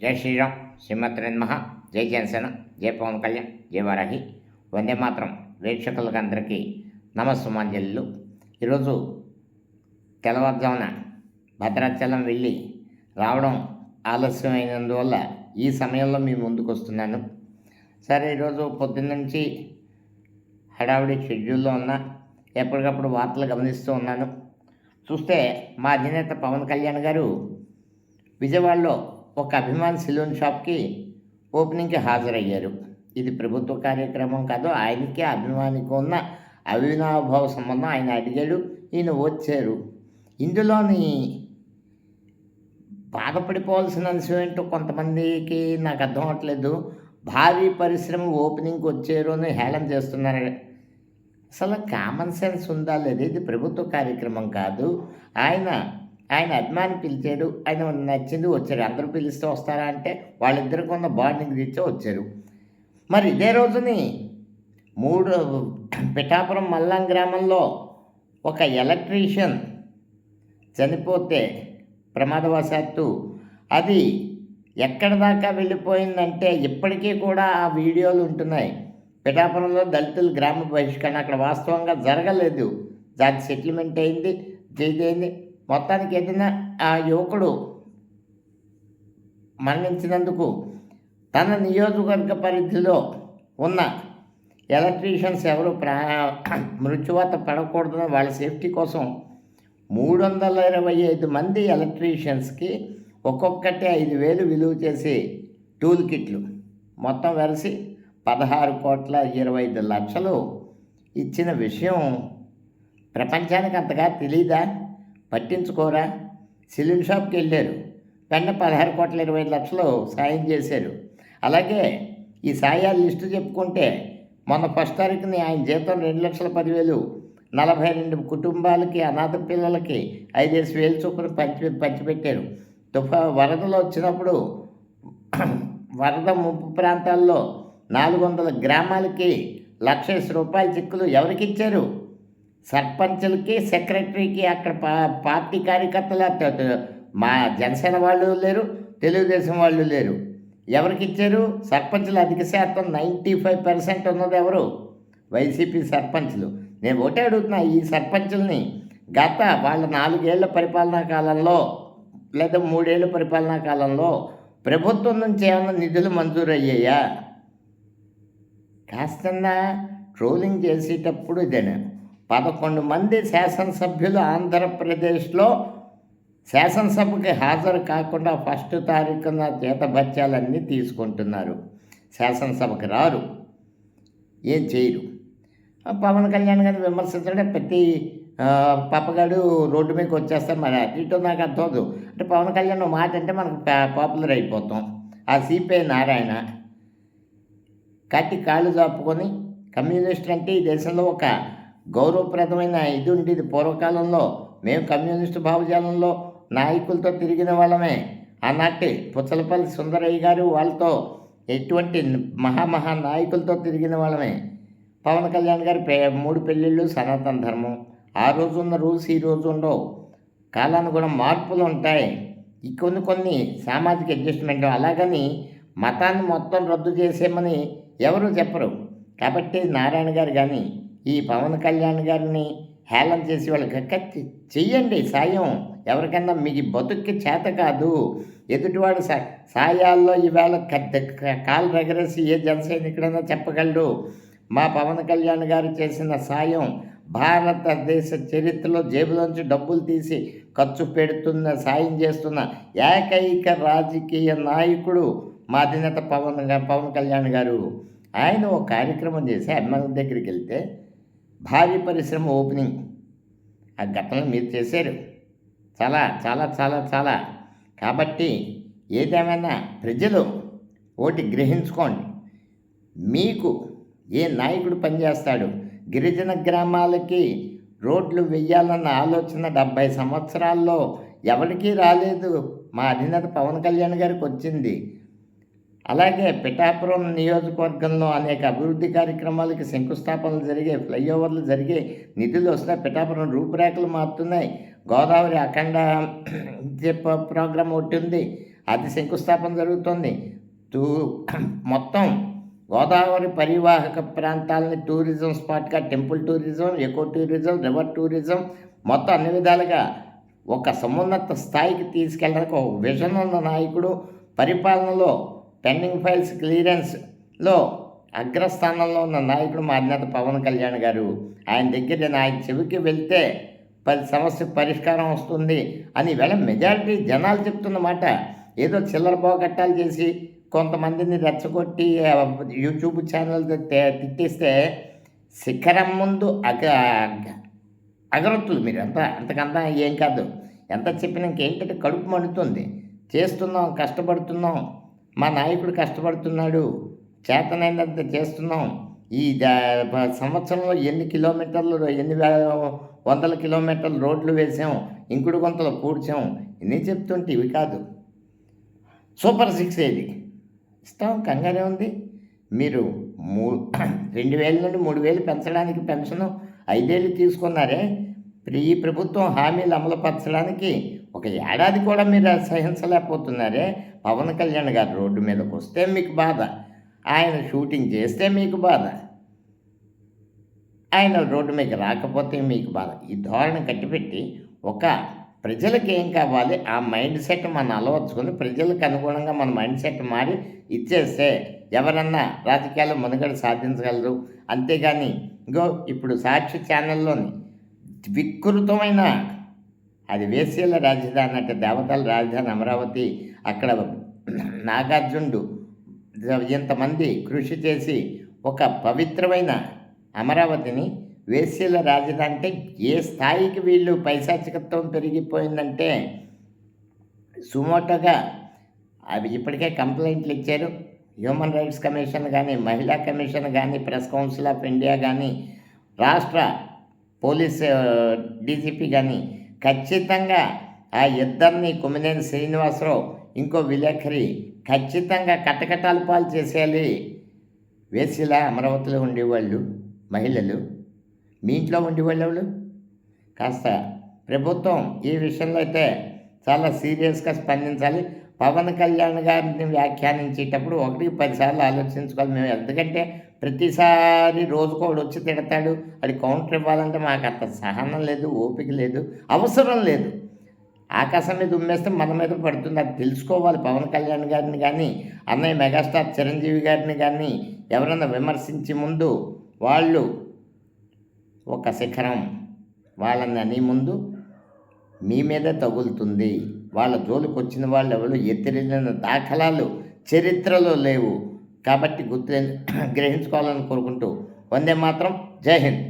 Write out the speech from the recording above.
జై శ్రీరామ్, శ్రీమతి నమః. జై జనసేన, జై పవన్ కళ్యాణ్, జై వారాహి. వందే మాత్రం వీక్షకులకు అందరికీ నమస్సుమాంజలు. ఈరోజు తెల్లవారుజామున భద్రాచలం వెళ్ళి రావడం ఆలస్యమైనందువల్ల ఈ సమయంలో మీ ముందుకు వస్తున్నాను. సరే, ఈరోజు పొద్దున్నుంచి హడావిడి షెడ్యూల్లో ఉన్నా, ఎప్పటికప్పుడు వార్తలు గమనిస్తూ ఉన్నాను. చూస్తే మా అధినేత పవన్ కళ్యాణ్ గారు విజయవాడలో ఒక అభిమాన్ సెలూన్ షాప్కి ఓపెనింగ్కి హాజరయ్యారు. ఇది ప్రభుత్వ కార్యక్రమం కాదు, ఆయనకే అభిమానికి ఉన్న అవినాభావ సంబంధం. ఆయన అడిగాడు, ఈయన వచ్చారు. ఇందులోని బాధపడిపోవాల్సిన అంశం ఏంటో కొంతమందికి నాకు అర్థం అవ్వట్లేదు. భారీ పరిశ్రమ ఓపెనింగ్కి వచ్చారు అని హేళన చేస్తున్నారు. అసలు కామన్ సెన్స్ ఉందా లేదా? ఇది ప్రభుత్వ కార్యక్రమం కాదు. ఆయన అభిమాని పిలిచారు, ఆయన నచ్చింది వచ్చారు. అందరూ పిలిస్తే వస్తారా అంటే వాళ్ళిద్దరికి ఉన్న బాండింగ్ తెచ్చే వచ్చారు. మరి ఇదే రోజుని పిఠాపురం మల్లం గ్రామంలో ఒక ఎలక్ట్రీషియన్ చనిపోతే ప్రమాదవశాత్తు అది ఎక్కడి దాకా వెళ్ళిపోయిందంటే ఇప్పటికీ కూడా ఆ వీడియోలు ఉంటున్నాయి. పిఠాపురంలో దళితులు గ్రామ బహిష్కరణ అక్కడ వాస్తవంగా జరగలేదు. దాని సెటిల్మెంట్ అయింది, చేయింది. మొత్తానికి ఏదైనా ఆ యువకుడు మరణించినందుకు తన నియోజకవర్గ పరిధిలో ఉన్న ఎలక్ట్రీషియన్స్ ఎవరు మృత్యువాత పడకూడదని వాళ్ళ సేఫ్టీ కోసం 325 మంది ఎలక్ట్రీషియన్స్కి ఒక్కొక్కటి 5,000 విలువ చేసి టూల్ కిట్లు మొత్తం వెరసి 16,25,00,000 ఇచ్చిన విషయం ప్రపంచానికి అంతగా తెలీదా? పట్టించుకోరా? సెలూన్ షాప్కి వెళ్ళారు, వెంటనే 16,20,00,000 సాయం చేశారు. అలాగే ఈ సాయాల లిస్టు చెప్పుకుంటే మొన్న 1 తారీఖున ఆయన జీతం 2,10,000, 42 కుటుంబాలకి, అనాథ పిల్లలకి 5,000 చొప్పున పంచిపెట్టారు. వరదలు వచ్చినప్పుడు వరద ముంపు ప్రాంతాల్లో 400 గ్రామాలకి 1,00,000 రూపాయల చెక్కులు ఎవరికి ఇచ్చారు? సర్పంచులకి, సెక్రటరీకి. అక్కడ పార్టీ కార్యకర్తలు, మా జనసేన వాళ్ళు లేరు, తెలుగుదేశం వాళ్ళు లేరు. ఎవరికి ఇచ్చారు? సర్పంచులు అధిక శాతం 95% ఉన్నది ఎవరు? వైసీపీ సర్పంచులు. నేను ఒకటే అడుగుతున్నా, ఈ సర్పంచుల్ని గత వాళ్ళ 4 ఏళ్ల పరిపాలనా కాలంలో లేదా 3 ఏళ్ల పరిపాలనా కాలంలో ప్రభుత్వం నుంచి ఏమైనా నిధులు మంజూరు అయ్యాయా? కాస్త ట్రోలింగ్ చేసేటప్పుడు ఇదేనా? 11 మంది శాసనసభ్యులు ఆంధ్రప్రదేశ్లో శాసనసభకి హాజరు కాకుండా 1 తారీఖున జీతభత్యాలన్నీ తీసుకుంటున్నారు. శాసనసభకి రారు, ఏం చేయరు. పవన్ కళ్యాణ్ గారిని విమర్శించడం ప్రతి పాపగాడు రోడ్డు మీదకి వచ్చేస్తారు. మరి అటు ఇటు నాకు అర్థమవుతుంది. అంటే పవన్ కళ్యాణ్ మాట అంటే మనకు పాపులర్ అయిపోతాం. ఆ సిపిఐ నారాయణ కట్టి కాళ్ళు చాపుకొని కమ్యూనిస్ట్ అంటే ఈ దేశంలో ఒక గౌరవప్రదమైన ఇది ఉండేది. పూర్వకాలంలో మేము కమ్యూనిస్టు భావజాలంలో నాయకులతో తిరిగిన వాళ్ళమే. ఆనాటి పుచ్చలపల్లి సుందరయ్య గారు వాళ్ళతో ఎటువంటి మహా నాయకులతో తిరిగిన వాళ్ళమే. పవన్ కళ్యాణ్ గారి 3 పెళ్ళిళ్ళు సనాతన ధర్మం. ఆ రోజు ఉన్న రూల్స్ ఈ రోజు ఉండవు. కాలానుగుణ మార్పులు ఉంటాయి. కొన్ని సామాజిక అడ్జస్ట్మెంట్. అలాగని మతాన్ని మొత్తం రద్దు చేసేమని ఎవరు చెప్పరు. కాబట్టి నారాయణ గారు కానీ ఈ పవన్ కళ్యాణ్ గారిని హేళన చేసి వాళ్ళకి చెయ్యండి సాయం. ఎవరికన్నా మీకు బతుక్కి చేత కాదు, ఎదుటివాడు సాయాల్లో ఈవేళ కాలు రగరేసి ఏ జనసైనికుడైనా చెప్పగలడు. మా పవన్ కళ్యాణ్ గారు చేసిన సాయం భారతదేశ చరిత్రలో జేబులోంచి డబ్బులు తీసి ఖర్చు పెడుతున్న, సాయం చేస్తున్న ఏకైక రాజకీయ నాయకుడు మా అధినేత పవన్ కళ్యాణ్ గారు. ఆయన ఒక కార్యక్రమం చేసి అభిమానుల దగ్గరికి వెళ్తే భారీ పరిశ్రమ ఓపెనింగ్ ఆ ఘటనలు మీరు చేశారు. చాలా చాలా చాలా చాలా. కాబట్టి ఏదేమైనా ప్రజలు ఒకటి గ్రహించుకోండి, మీకు ఏ నాయకుడు పనిచేస్తాడు? గిరిజన గ్రామాలకి రోడ్లు వెయ్యాలన్న ఆలోచన 70 సంవత్సరాల్లో ఎవరికీ రాలేదు. మా అధినేత పవన్ కళ్యాణ్ గారికి వచ్చింది. అలాగే పిఠాపురం నియోజకవర్గంలో అనేక అభివృద్ధి కార్యక్రమాలకి శంకుస్థాపనలు జరిగాయి, ఫ్లైఓవర్లు జరిగాయి, నిధులు వస్తున్నాయి, పిఠాపురం రూపురేఖలు మారుతున్నాయి. గోదావరి అఖండ ప్రోగ్రాం ఒకటి ఉంది. అది శంకుస్థాపన జరుగుతుంది. టూ మొత్తం గోదావరి పరివాహక ప్రాంతాలని టూరిజం స్పాట్గా temple tourism, eco tourism, river tourism మొత్తం అన్ని విధాలుగా ఒక సమున్నత స్థాయికి తీసుకెళ్ళడానికి ఒక విజన్ ఉన్న నాయకుడు. పరిపాలనలో పెండింగ్ ఫైల్స్ క్లియరెన్స్లో అగ్రస్థానంలో ఉన్న నాయకుడు మా అధినేత పవన్ కళ్యాణ్ గారు. ఆయన దగ్గర ఆయన చెవికి వెళ్తే సమస్య పరిష్కారం వస్తుంది అని వేళ మెజారిటీ జనాలు చెప్తున్న మాట. ఏదో చిల్లర పోగట్టాలు చేసి కొంతమందిని రెచ్చగొట్టి యూట్యూబ్ ఛానల్ తిట్టిస్తే శిఖరం ముందు అగరొత్తులు మీరు అంతకంతా ఏం కాదు. ఎంత చెప్పినా ఇంకేంటంటే కడుపు మండుతుంది. చేస్తున్నాం, కష్టపడుతున్నాం, మా నాయకుడు కష్టపడుతున్నాడు, చేతనైనంత చేస్తున్నాం. ఈ సంవత్సరంలో ఎన్ని కిలోమీటర్లు, ఎన్ని వందల కిలోమీటర్లు రోడ్లు వేసాం, ఇంకుడు గుంతలు పూడ్చాం, ఇన్ని చెప్తుంటే ఇవి కాదు. సూపర్ 6 ఏది ఇస్తాం, కంగారే ఉంది. మీరు 2,000 నుండి 3,000 పెంచడానికి పెన్షను 5 ఏళ్ళు తీసుకున్నారే. ఈ ప్రభుత్వం హామీలు అమలుపరచడానికి 1 ఏడాది కూడా మీరు సహించలేకపోతున్నారే. పవన్ కళ్యాణ్ గారు రోడ్డు మీదకి వస్తే మీకు బాధ, ఆయన షూటింగ్ చేస్తే మీకు బాధ, ఆయన రోడ్డు మీద రాకపోతే మీకు బాధ. ఈ ధోరణి కట్టిపెట్టి ప్రజలకు ఏం కావాలి ఆ మైండ్ సెట్ మనం అలవర్చుకొని ప్రజలకు అనుగుణంగా మన మైండ్ సెట్ మారి ఇచ్చేస్తే ఎవరన్నా రాజకీయాల్లో మనుగడ సాధించగలరు. అంతేగాని ఇప్పుడు సాక్షి ఛానల్లోని వికృతమైన అది వేశ్యల రాజధాని అంటే దేవతల రాజధాని అమరావతి, అక్కడ నాగార్జునుడు ఇంతమంది కృషి చేసి ఒక పవిత్రమైన అమరావతిని వేశ్యల రాజధాని అంటే ఏ స్థాయికి వీళ్ళు పైశాచికత్వం పెరిగిపోయిందంటే సుమోటోగా అవి ఇప్పటికే కంప్లైంట్లు ఇచ్చారు. హ్యూమన్ రైట్స్ కమిషన్ కానీ, మహిళా కమిషన్ కానీ, ప్రెస్ కౌన్సిల్ ఆఫ్ ఇండియా కానీ, రాష్ట్ర పోలీస్ డీజీపీ కానీ ఖచ్చితంగా ఆ ఇద్దరిని కొమ్మినేని శ్రీనివాసరావు ఇంకో విలేకరి ఖచ్చితంగా కటకటాల పాలు చేసేయాలి. వేశ్యల అమరావతిలో ఉండేవాళ్ళు మహిళలు, మీ ఇంట్లో ఉండేవాళ్ళు ఎవరు? కాస్త ప్రభుత్వం ఈ విషయంలో అయితే చాలా సీరియస్గా స్పందించాలి. పవన్ కళ్యాణ్ గారిని వ్యాఖ్యానించేటప్పుడు 1-10 సార్లు ఆలోచించుకోవాలి మేము. ఎందుకంటే ప్రతిసారి రోజుకోడు వచ్చి తిడతాడు, అది కౌంటర్ ఇవ్వాలంటే మాకు అంత సహనం లేదు, ఓపిక లేదు, అవసరం లేదు. ఆకాశం మీద ఉమ్మేస్తే మన మీద పడుతుంది, అది తెలుసుకోవాలి. పవన్ కళ్యాణ్ గారిని కానీ, అన్నయ్య మెగాస్టార్ చిరంజీవి గారిని కానీ ఎవరన్నా విమర్శించే ముందు వాళ్ళు ఒక శిఖరం వాళ్ళని ముందు మీ మీదే తగులుతుంది. వాళ్ళ జోలికి వచ్చిన వాళ్ళు ఎవరు ఎత్తిరిగిన దాఖలాలు చరిత్రలో లేవు. కాబట్టి గ్రహించుకోవాలని కోరుకుంటూ వందే మాత్రం, జై హింద్.